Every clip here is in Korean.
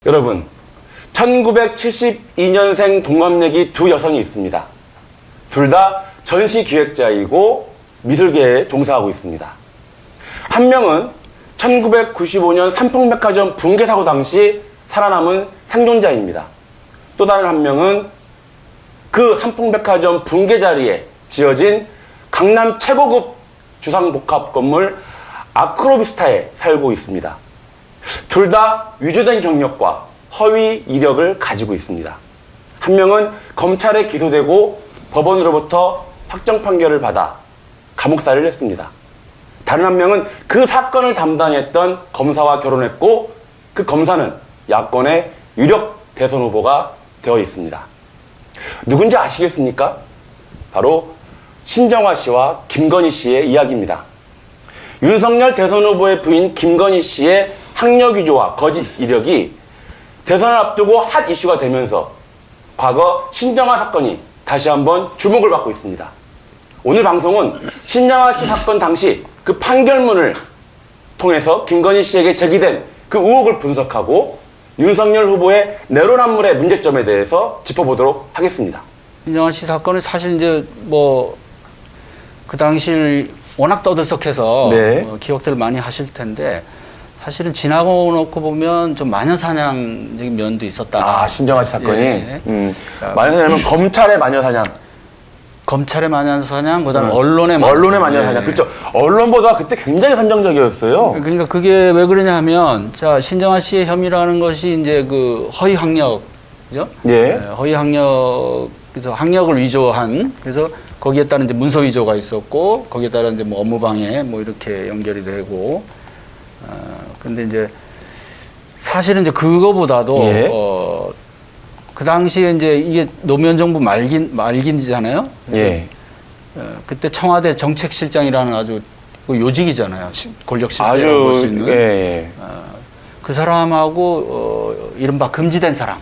여러분, 1972년생 동갑내기 두 여성이 있습니다. 둘 다 전시기획자이고 미술계에 종사하고 있습니다. 한 명은 1995년 삼풍백화점 붕괴 사고 당시 살아남은 생존자입니다. 또 다른 한 명은 그 삼풍백화점 붕괴 자리에 지어진 강남 최고급 주상복합 건물 아크로비스타에 살고 있습니다. 둘 다 위조된 경력과 허위 이력을 가지고 있습니다. 한 명은 검찰에 기소되고 법원으로부터 확정 판결을 받아 감옥살이를 했습니다. 다른 한 명은 그 사건을 담당했던 검사와 결혼했고 그 검사는 야권의 유력 대선 후보가 되어 있습니다. 누군지 아시겠습니까? 바로 신정아 씨와 김건희 씨의 이야기입니다. 윤석열 대선 후보의 부인 김건희 씨의 학력 위조와 거짓 이력이 대선을 앞두고 핫 이슈가 되면서 과거 신정아 사건이 다시 한번 주목을 받고 있습니다. 오늘 방송은 신정아 씨 사건 당시 그 판결문을 통해서 김건희 씨에게 제기된 그 의혹을 분석하고 윤석열 후보의 내로남불의 문제점에 대해서 짚어보도록 하겠습니다. 신정아 씨 사건은 사실 이제 그 당시 워낙 떠들썩해서 네. 기억들 많이 하실 텐데 사실은 지나고 놓고 보면 좀 마녀사냥적인 면도 있었다. 아, 신정아 씨 사건이? 예. 마녀사냥은 검찰의 마녀사냥. 검찰의 마녀사냥, 그다음에 언론의 마녀사냥. 언론의 마녀사냥. 예. 그렇죠. 언론보다 그때 굉장히 선정적이었어요. 그러니까 그게 왜 그러냐 하면, 자, 신정아 씨의 혐의라는 것이 이제 그 허위 학력, 그죠? 예. 허위 학력, 그래서 학력을 위조한, 그래서 거기에 따른 이제 문서 위조가 있었고, 거기에 따른 이제 뭐 업무방해 뭐 이렇게 연결이 되고, 근데 이제 사실은 이제 그거보다도, 예. 그 당시에 이제 이게 노무현 정부 말기잖아요. 예. 그때 청와대 정책실장이라는 아주 그 요직이잖아요. 권력 아주, 실세라고 볼 수 있는. 예. 그 사람하고 이른바 금지된 사람,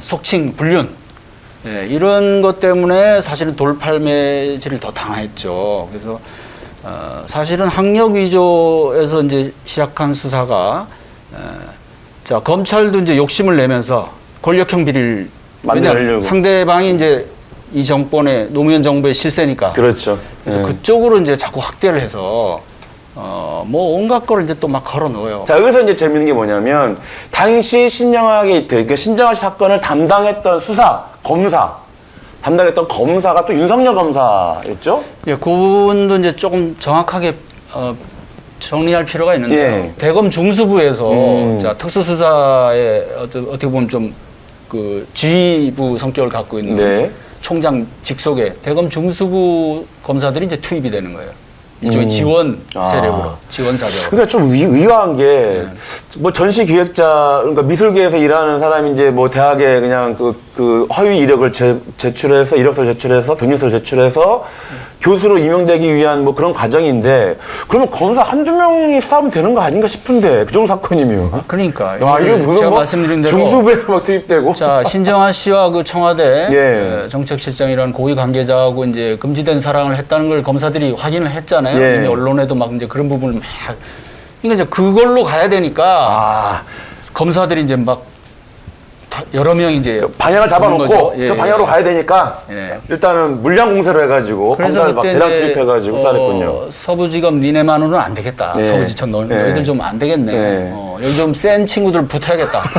속칭 불륜, 예, 이런 것 때문에 사실은 돌팔매질을 더 당했죠. 그래서 사실은 학력 위조에서 이제 시작한 수사가 자, 검찰도 이제 욕심을 내면서 권력형 비리를 만들려고. 상대방이 이제 이 정권의 노무현 정부의 실세니까. 그렇죠. 그래서 예. 그쪽으로 이제 자꾸 확대를 해서 뭐 온갖 거를 이제 또 막 걸어 놓아요. 자, 여기서 이제 재밌는 게 뭐냐면, 당시 신정아 게이트, 그러니까 신정아 씨 사건을 담당했던 담당했던 검사가 또 윤석열 검사였죠? 예, 그분도 이제 조금 정확하게 정리할 필요가 있는데요. 예. 대검 중수부에서 자, 특수수사에 어떻게 보면 좀 그 지휘부 성격을 갖고 있는 네. 총장 직속의 대검 중수부 검사들이 이제 투입이 되는 거예요. 일종의 지원 세력으로, 지원 사격으로. 그러니까 좀 의아한 게, 뭐 전시 기획자, 그러니까 미술계에서 일하는 사람이 이제 뭐 대학에 그냥 그 허위 이력을 제출해서, 이력서를 제출해서, 병력서를 제출해서 교수로 임용되기 위한 뭐 그런 과정인데, 그러면 검사 한두 명이 싸우면 되는 거 아닌가 싶은데, 그 정도 사건이면. 그러니까. 와, 이거 무슨 제가 뭐 말씀드린 대로 중수부에서 막 투입되고. 자, 신정아 씨와 그 청와대 예. 정책실장이라는 고위 관계자하고 이제 금지된 사랑을 했다는 걸 검사들이 확인을 했잖아요. 예. 이미 언론에도 막 이제 그런 부분을 막. 그러니까 이제 그걸로 가야 되니까 검사들이 이제 막 여러 명이 이제 방향을 잡아놓고 예, 저 방향으로 가야 되니까 예. 일단은 물량 공세를 해가지고 검사를 막 대량 투입해가지고 수사했군요. 서부지검 니네만으로는 안 되겠다. 예. 서부지청 예. 너희들 좀 안 되겠네. 예. 여기 좀 센 친구들 붙어야겠다.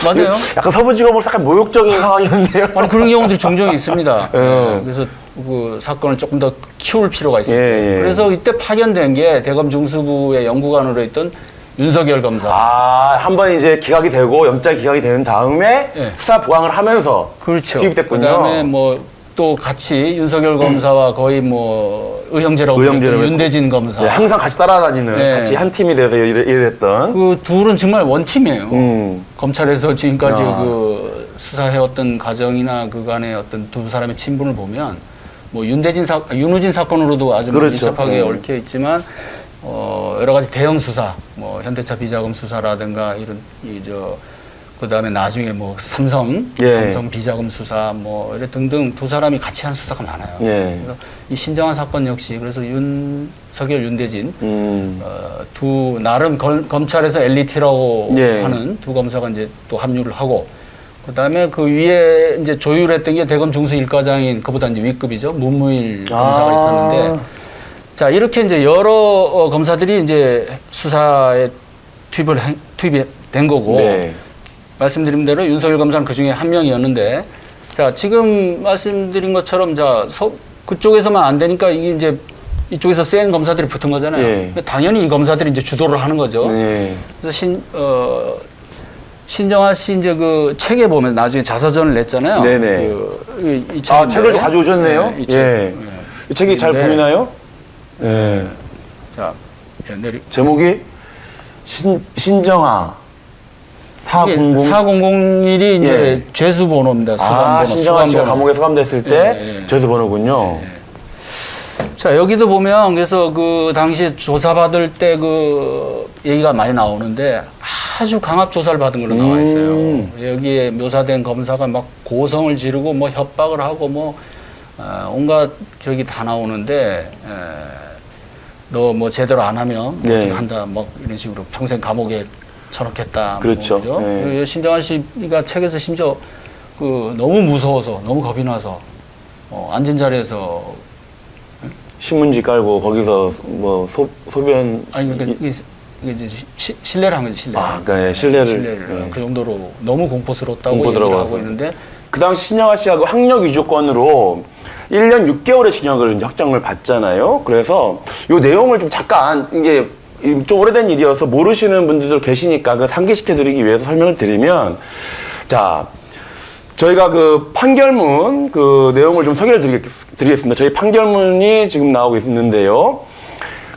맞아요. 약간 서부지검으로 약간 모욕적인 상황이었는데요. 아니 그런 경우들이 종종 있습니다. 그래서 그 사건을 조금 더 키울 필요가 있습니다. 예, 예. 그래서 이때 파견된 게 대검 중수부의 연구관으로 있던 윤석열 검사. 한번 이제 기각이 되고 영장 기각이 되는 다음에 예. 수사 보강을 하면서 그렇죠. 투입됐군요. 그다음에 뭐 또 같이 윤석열 검사와 거의 뭐 의형제라고 불렸던 윤대진 검사. 네, 항상 같이 따라다니는 네. 같이 한 팀이 돼서 일했던. 그 둘은 정말 원팀이에요. 검찰에서 지금까지 아. 그 수사해왔던 과정이나 그간의 어떤 두 사람의 친분을 보면 뭐 윤우진 사건으로도 아주 그렇죠. 밀접하게 얽혀 있지만 여러 가지 대형 수사, 뭐 현대차 비자금 수사라든가 이런 그다음에 나중에 뭐 삼성 비자금 수사 뭐 이래 등등 두 사람이 같이 한 수사가 많아요. 그래서 이 신정환 사건 역시 그래서 윤석열, 윤대진 두 나름 검찰에서 엘리트라고 하는 두 검사가 이제 또 합류를 하고 그다음에 그 위에 이제 조율했던 게 대검 중수 1과장인 그보다 이제 윗급이죠. 문무일 검사가 있었는데 자 이렇게 이제 여러 검사들이 이제 수사에 투입이 된 거고. 말씀드린 대로 윤석열 검사는 그 중에 한 명이었는데, 자, 지금 말씀드린 것처럼, 자, 그쪽에서만 안 되니까 이게 이제 이쪽에서 센 검사들이 붙은 거잖아요. 당연히 이 검사들이 이제 주도를 하는 거죠. 그래서 신정아 씨 이제 그 책에 보면 나중에 자서전을 냈잖아요. 이 책을 가져오셨네요. 이 책이 잘 보이나요? 자, 제목이 신정아. 4001이 이제 죄수번호입니다. 수감번호. 신정아 씨가 감옥에 수감됐을 때 죄수번호군요. 자, 여기도 보면 그래서 그 당시에 조사받을 때 그 얘기가 많이 나오는데 아주 강압 조사를 받은 걸로 나와 있어요. 여기에 묘사된 검사가 막 고성을 지르고 뭐 협박을 하고 뭐 온갖 저기 다 나오는데 너 뭐 제대로 안 하면 어떻게 한다 뭐 이런 식으로 평생 감옥에 쳐놓겠다. 그렇죠. 신정환 씨가 책에서 심지어 그 너무 무서워서 너무 겁이 나서 앉은 자리에서 신문지 깔고 거기서 뭐 소변 아니 그러니까 이게 이제 신뢰를 한 거지 신뢰. 그러니까 신뢰를 그 정도로 너무 공포스럽다고 얘기를 하고 있는데 그 당시 신정아 씨가 그 학력 위조건으로 1년 6개월의 징역을 확정을 받잖아요. 그래서 요 내용을 좀 잠깐 이게 좀 오래된 일이어서 모르시는 분들도 계시니까 그 상기시켜드리기 위해서 설명을 드리면, 자, 저희가 그 판결문 그 내용을 좀 소개를 드리겠습니다. 저희 판결문이 지금 나오고 있는데요.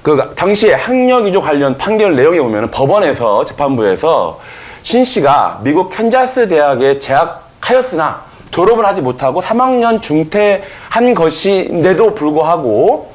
그 당시에 학력 위조 관련 판결 내용에 보면 법원에서 재판부에서 신 씨가 미국 캔자스 대학에 재학하였으나 졸업을 하지 못하고 3학년 중퇴한 것인데도 불구하고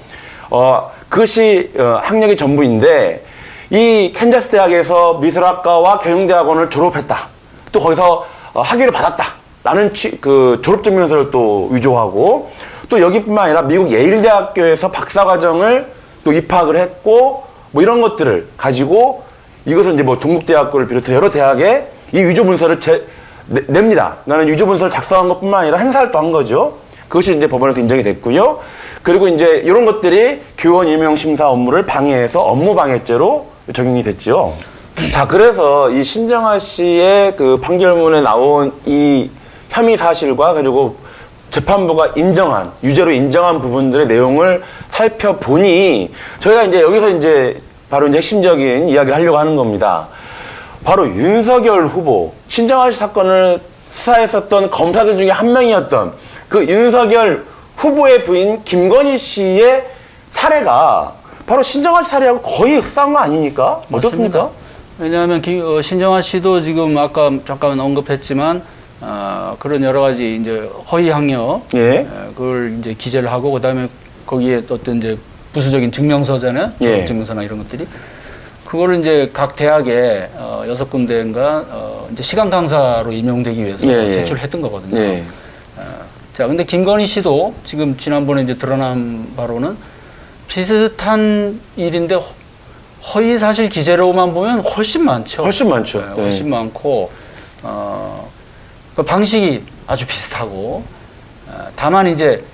그것이 학력이 전부인데 이 캔자스 대학에서 미술학과와 경영대학원을 졸업했다. 또 거기서 학위를 받았다라는 그 졸업증명서를 또 위조하고 또 여기뿐만 아니라 미국 예일대학교에서 박사과정을 또 입학을 했고 뭐 이런 것들을 가지고 이것을 이제 뭐 동국대학교를 비롯해 여러 대학에 이 위조 문서를 냅니다. 나는 위조 문서를 작성한 것뿐만 아니라 행사를 또 한 거죠. 그것이 이제 법원에서 인정이 됐고요. 그리고 이제 이런 것들이 교원 임용 심사 업무를 방해해서 업무방해죄로 적용이 됐죠. 자, 그래서 이 신정아 씨의 그 판결문에 나온 이 혐의 사실과 그리고 재판부가 인정한, 유죄로 인정한 부분들의 내용을 살펴보니 저희가 이제 여기서 이제 바로 이제 핵심적인 이야기를 하려고 하는 겁니다. 바로 윤석열 후보, 신정아 씨 사건을 수사했었던 검사들 중에 한 명이었던 그 윤석열 후보의 부인 김건희 씨의 사례가 바로 신정아 씨 사례하고 거의 흡사한 거 아닙니까? 어떻습니까? 왜냐하면 신정아 씨도 지금 아까 잠깐 언급했지만 그런 여러 가지 이제 허위 학력 그걸 이제 기재를 하고 그다음에 거기에 어떤 이제 부수적인 증명서잖아요. 졸업 증명서나 이런 것들이 그거를 이제 각 대학에 6군데인가 이제 시간 강사로 임용되기 위해서 제출했던 거거든요. 자, 근데 김건희 씨도 지금 지난번에 이제 드러난 바로는 비슷한 일인데 허위 사실 기재로만 보면 훨씬 많죠. 훨씬 많죠. 훨씬 많고 그 방식이 아주 비슷하고 다만 이제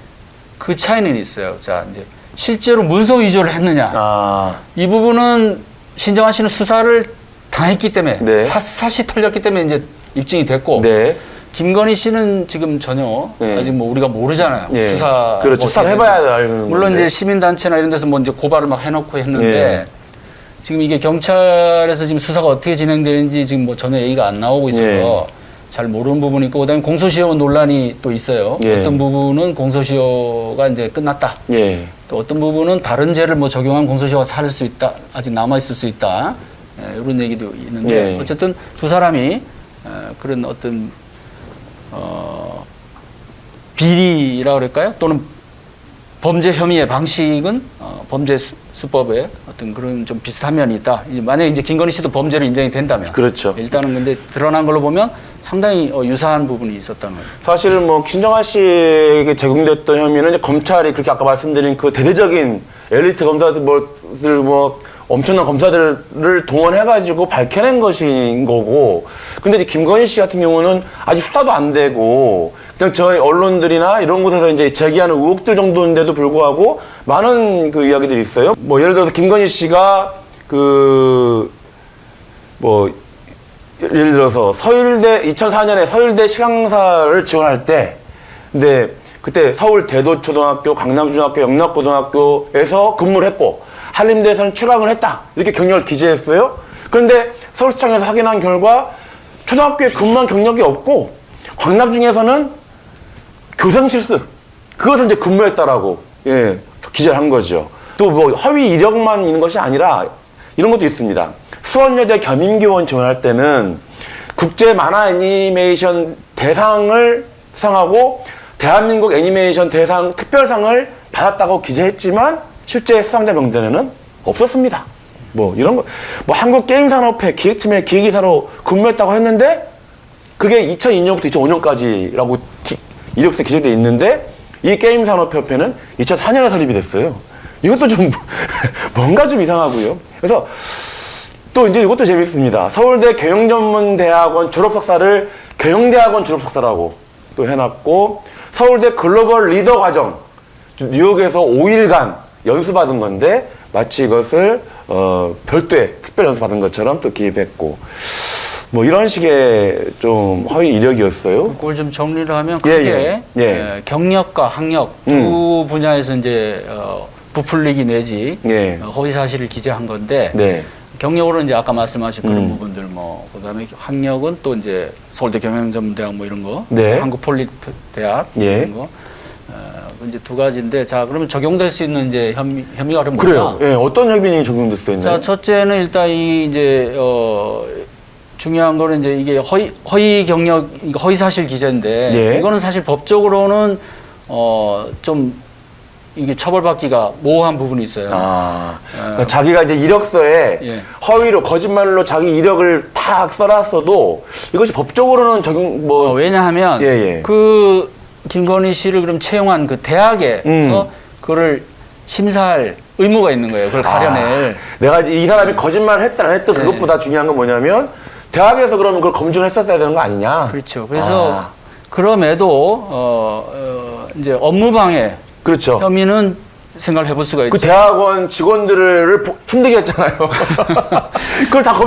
그 차이는 있어요. 자, 이제 실제로 문서 위조를 했느냐. 이 부분은 신정아 씨는 수사를 당했기 때문에 샅샅이 털렸기 때문에 이제 입증이 됐고 김건희 씨는 지금 전혀 아직 뭐 우리가 모르잖아요. 수사 그렇죠. 수사를 해봐야 알는 물론 이제 시민단체나 이런 데서 뭐 이제 고발을 막 해놓고 했는데 지금 이게 경찰에서 지금 수사가 어떻게 진행되는지 지금 뭐 전혀 얘기가 안 나오고 있어서 잘 모르는 부분이 있고 그다음에 공소시효 논란이 또 있어요. 어떤 부분은 공소시효가 이제 끝났다. 또 어떤 부분은 다른 죄를 뭐 적용한 공소시효가 살 수 있다. 아직 남아 있을 수 있다. 이런 얘기도 있는데 어쨌든 두 사람이 그런 어떤 비리라 그럴까요? 또는 범죄 혐의의 방식은 범죄 수법에 어떤 그런 좀 비슷한 면이 있다. 만약에 이제 김건희 씨도 범죄로 인정이 된다면. 그렇죠. 일단은 근데 드러난 걸로 보면 상당히 유사한 부분이 있었다는 거죠. 사실 뭐 김정한 씨에게 제공됐던 혐의는 이제 검찰이 그렇게 아까 말씀드린 그 대대적인 엘리트 검사들 뭐 엄청난 검사들을 동원해가지고 밝혀낸 것인 거고, 근데 이제 김건희 씨 같은 경우는 아직 수사도 안 되고 그냥 저희 언론들이나 이런 곳에서 이제 제기하는 의혹들 정도인데도 불구하고 많은 그 이야기들이 있어요. 뭐 예를 들어서 김건희 씨가 예를 들어서 2004년에 서울대 시강사를 지원할 때, 근데 그때 서울 대도초등학교, 강남중학교, 영락고등학교에서 근무를 했고 한림대에서는 출강을 했다, 이렇게 경력을 기재했어요. 그런데 서울시청에서 확인한 결과 초등학교에 근무한 경력이 없고 광남중에서는 교생 실습, 그것을 이제 근무했다라고 기재를 한 거죠. 또 뭐 허위 이력만 있는 것이 아니라 이런 것도 있습니다. 수원여대 겸임교원 지원할 때는 국제 만화 애니메이션 대상을 수상하고 대한민국 애니메이션 대상 특별상을 받았다고 기재했지만 실제 수상자 명단에는 없었습니다. 뭐 이런 거, 뭐 한국게임산업회 기획팀의 기획이사로 근무했다고 했는데 그게 2002년부터 2005년까지라고 이력서에 기재되어 있는데 이 게임산업협회는 2004년에 설립이 됐어요. 이것도 좀 뭔가 좀 이상하고요. 그래서 또 이제 이것도 재밌습니다. 서울대 경영전문대학원 졸업석사를 경영대학원 졸업석사라고 또 해놨고, 서울대 글로벌 리더 과정, 뉴욕에서 5일간 연수받은 건데 마치 이것을 별도의 특별 연수받은 것처럼 또 기입했고, 뭐 이런 식의 좀 허위 이력이었어요. 그걸 좀 정리를 하면 크게 경력과 학력 두 분야에서 이제 부풀리기 내지 허위 사실을 기재한 건데, 경력으로 이제 아까 말씀하신 그런 부분들, 뭐 그다음에 학력은 또 이제 서울대 경영전문대학 뭐 이런 거, 한국폴리대학 이런 거, 이제 두 가지인데, 자 그러면 적용될 수 있는 이제 혐의가는 뭐냐? 그래요. 어떤 혐의가 적용될 수 있나요? 자, 첫째는 일단 이 이제 중요한 거는 이제 이게 허위 경력, 허위 사실 기재인데, 이거는 사실 법적으로는 좀 이게 처벌받기가 모호한 부분이 있어요. 그러니까 자기가 이제 이력서에 허위로 거짓말로 자기 이력을 다 써놨어도 이것이 법적으로는 적용 왜냐하면 그 김건희 씨를 그럼 채용한 그 대학에서 그걸 심사할 의무가 있는 거예요. 그걸 가려낼. 내가 이 사람이 거짓말을 했든 안 했든 그것보다 중요한 건 뭐냐면 대학에서 그러면 그걸 검증을 했었어야 되는 거 아니냐. 그렇죠. 그래서 그럼에도 이제 업무방해 혐의는 생각을 해볼 수가 있죠. 그 대학원 직원들을 힘들게 했잖아요. 그걸 다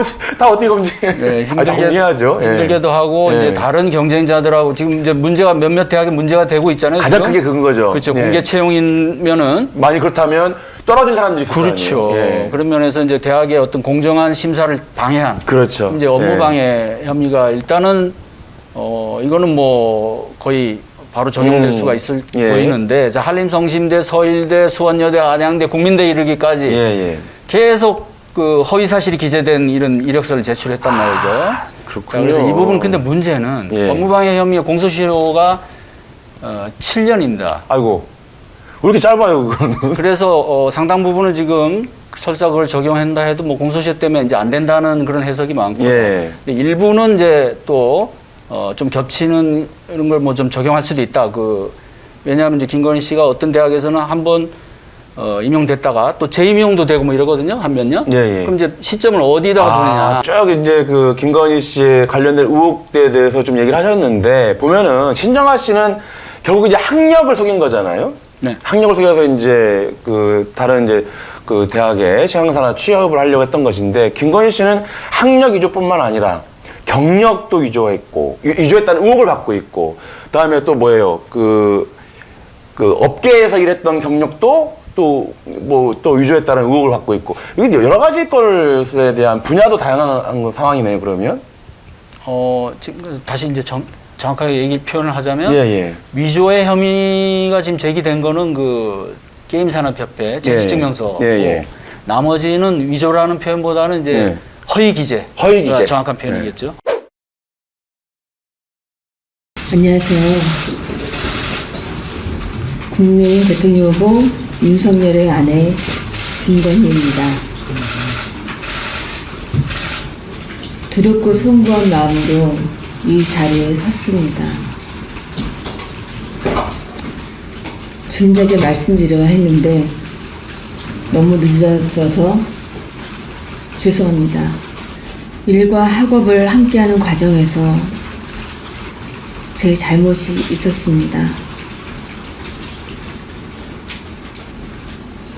어떻게 검증해? 다 검증해야죠. 힘들게도 하고, 이제 다른 경쟁자들하고 지금 이제 문제가 몇몇 대학에 문제가 되고 있잖아요. 가장 크게 그건 거죠. 그렇죠. 공개 채용이면은. 만약 그렇다면 떨어진 사람들이 있을 그렇죠. 그런 면에서 이제 대학의 어떤 공정한 심사를 방해한. 그렇죠. 이제 업무방해 혐의가 일단은, 이거는 뭐 거의 바로 적용될 수가 있을 보이는데, 자, 한림성심대, 서일대, 수원여대, 안양대, 국민대 이르기까지 계속 그 허위 사실이 기재된 이런 이력서를 제출했단 말이죠. 그렇군요. 자, 그래서 이 부분 근데 문제는 업무방해 혐의의 공소시효가 7년입니다. 아이고, 왜 이렇게 짧아요, 그거는? 그래서 상당 부분을 지금 설사 그걸 적용한다 해도 뭐 공소시효 때문에 이제 안 된다는 그런 해석이 많고, 일부는 이제 또 좀 겹치는 이런 걸 뭐 좀 적용할 수도 있다. 왜냐하면 이제 김건희 씨가 어떤 대학에서는 한번 임용됐다가 또 재임용도 되고 뭐 이러거든요. 한 몇 년. 그럼 이제 시점을 어디다가 두느냐. 쭉 이제 그 김건희 씨에 관련된 의혹에 대해서 좀 얘기를 하셨는데, 보면은 신정아 씨는 결국 이제 학력을 속인 거잖아요. 학력을 속여서 이제 다른 이제 그 대학에 시강사나 취업을 하려고 했던 것인데, 김건희 씨는 학력 위조뿐만 아니라 경력도 위조했다는 의혹을 받고 있고, 그다음에 또 뭐예요? 그 업계에서 일했던 경력도 또 위조했다는 의혹을 받고 있고, 이게 여러 가지 것에 대한 분야도 다양한 상황이네요. 그러면 지금 다시 이제 정확하게 표현을 하자면 위조의 혐의가 지금 제기된 거는 그 게임산업협회 정치증명서, 나머지는 위조라는 표현보다는 이제 허위 기재. 정확한 표현이겠죠. 안녕하세요. 국민 대통령 후보 윤석열의 아내 김건희입니다. 두렵고 숭고한 마음으로 이 자리에 섰습니다. 진작에 말씀드려야 했는데 너무 늦어져서 죄송합니다. 일과 학업을 함께하는 과정에서 제 잘못이 있었습니다.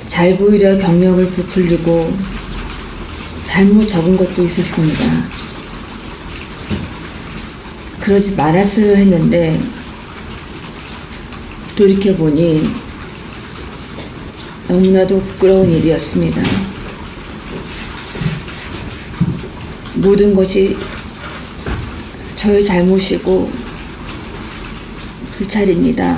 잘 보이려 경력을 부풀리고 잘못 적은 것도 있었습니다. 그러지 말았어야 했는데 돌이켜보니 너무나도 부끄러운 일이었습니다. 모든 것이 저의 잘못이고 불찰입니다.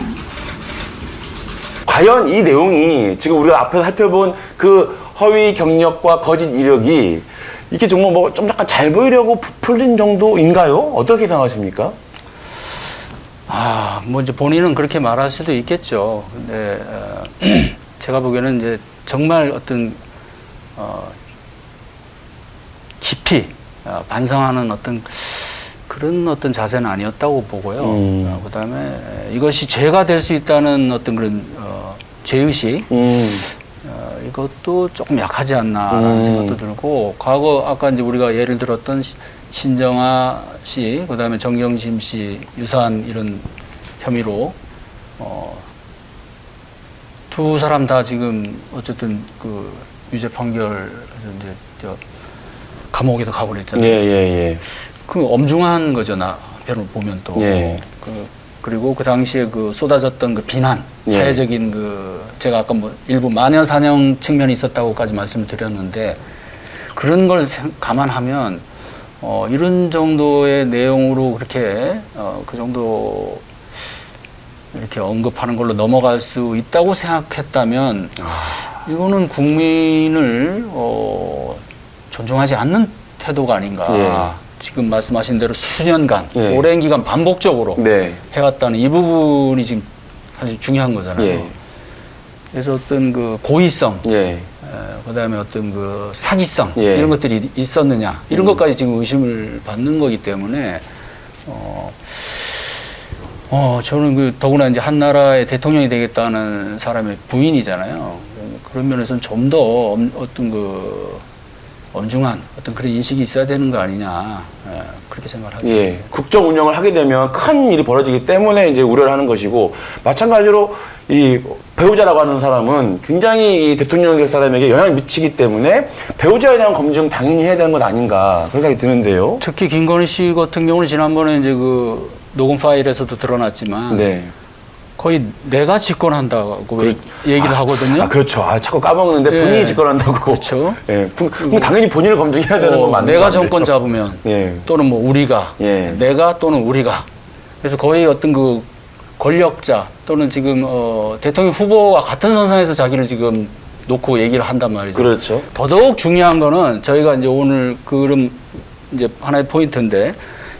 과연 이 내용이 지금 우리가 앞에서 살펴본 그 허위 경력과 거짓 이력이 이게 정말 뭐 좀 약간 잘 보이려고 부풀린 정도인가요? 어떻게 생각하십니까? 뭐 이제 본인은 그렇게 말할 수도 있겠죠. 근데 제가 보기에는 이제 정말 어떤 깊이 반성하는 그런 어떤 자세는 아니었다고 보고요. 그다음에 이것이 죄가 될 수 있다는 어떤 그런 죄의식 이것도 조금 약하지 않나라는 생각도 들고, 과거 아까 이제 우리가 예를 들었던 신정아 씨, 그다음에 정경심 씨 유사한 이런 혐의로 두 사람 다 지금 어쨌든 그 유죄 판결 이제 감옥에도 가고 그랬잖아요. 예. 그 엄중한 거죠, 나편을 보면 또. 예. 그리고 그 당시에 그 쏟아졌던 그 비난, 예. 사회적인 제가 아까 뭐 일부 마녀 사냥 측면이 있었다고까지 말씀을 드렸는데, 그런 걸 감안하면 이런 정도의 내용으로 그렇게 그 정도 이렇게 언급하는 걸로 넘어갈 수 있다고 생각했다면 이거는 국민을 존중하지 않는 태도가 아닌가. 예. 지금 말씀하신 대로 수년간, 예. 오랜 기간 반복적으로 네. 해왔다는 이 부분이 지금 사실 중요한 거잖아요. 예. 그래서 어떤 그 고의성, 예. 그다음에 어떤 그 사기성, 예. 이런 것들이 있었느냐, 이런 것까지 지금 의심을 받는 거기 때문에 저는 더구나 이제 한 나라의 대통령이 되겠다는 사람의 부인이잖아요. 그런 면에서는 좀 더 어떤 엄중한 어떤 그런 인식이 있어야 되는 거 아니냐, 그렇게 생각을 하게 됩니다. 예. 국정 운영을 하게 되면 큰 일이 벌어지기 때문에 이제 우려를 하는 것이고, 마찬가지로 이 배우자라고 하는 사람은 굉장히 이 대통령 될 사람에게 영향을 미치기 때문에 배우자에 대한 검증 당연히 해야 되는 것 아닌가, 그런 생각이 드는데요. 특히 김건희 씨 같은 경우는 지난번에 이제 그 녹음 파일에서도 드러났지만 네. 거의 내가 집권한다고 얘기를 하거든요. 그렇죠. 자꾸 까먹는데 예. 본인이 집권한다고. 그렇죠. 예. 그럼 당연히 본인을 검증해야 되는 건 맞는 내가 거 정권 잡으면 예. 또는 뭐 우리가, 예. 내가 또는 우리가. 그래서 거의 어떤 그 권력자 또는 지금 대통령 후보와 같은 선상에서 자기를 지금 놓고 얘기를 한단 말이죠. 그렇죠. 더더욱 중요한 거는 저희가 이제 오늘 그럼 이제 하나의 포인트인데,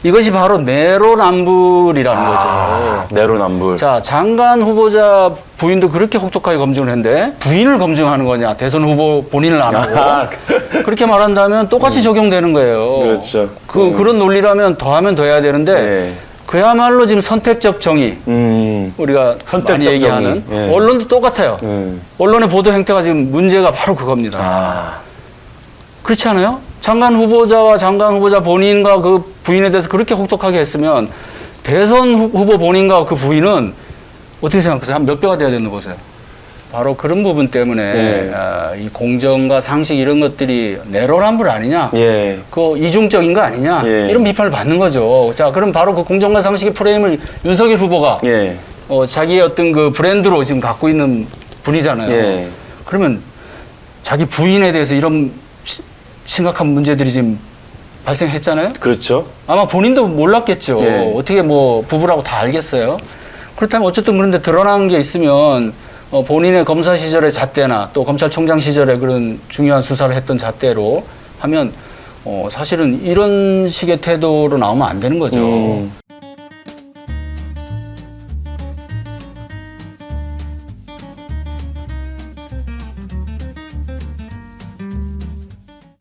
이것이 바로 내로남불이라는 거죠. 내로남불. 자, 장관 후보자 부인도 그렇게 혹독하게 검증을 했는데 부인을 검증하는 거냐, 대선 후보 본인을 안 하고. 그렇게 말한다면 똑같이 적용되는 거예요. 그렇죠. 그런 논리라면 더하면 더 해야 되는데 네. 그야말로 지금 선택적 정의, 우리가 선택적 많이 얘기하는 정의. 예. 언론도 똑같아요. 언론의 보도 행태가 지금 문제가 바로 그겁니다. 그렇지 않아요? 장관 후보자와 장관 후보자 본인과 그 부인에 대해서 그렇게 혹독하게 했으면 대선 후보 본인과 그 부인은 어떻게 생각하세요? 한 몇 배가 돼야 되는 거 보세요. 바로 그런 부분 때문에 네. 이 공정과 상식 이런 것들이 내로남불 아니냐? 예. 그 이중적인 거 아니냐? 예. 이런 비판을 받는 거죠. 자, 그럼 바로 그 공정과 상식의 프레임을 윤석열 후보가 예. 자기의 어떤 그 브랜드로 지금 갖고 있는 분이잖아요. 예. 그러면 자기 부인에 대해서 이런 심각한 문제들이 지금 발생했잖아요. 그렇죠. 아마 본인도 몰랐겠죠. 예. 어떻게 뭐 부부라고 다 알겠어요. 그렇다면 어쨌든 그런데 드러난 게 있으면 본인의 검사 시절의 잣대나 또 검찰총장 시절에 그런 중요한 수사를 했던 잣대로 하면 사실은 이런 식의 태도로 나오면 안 되는 거죠.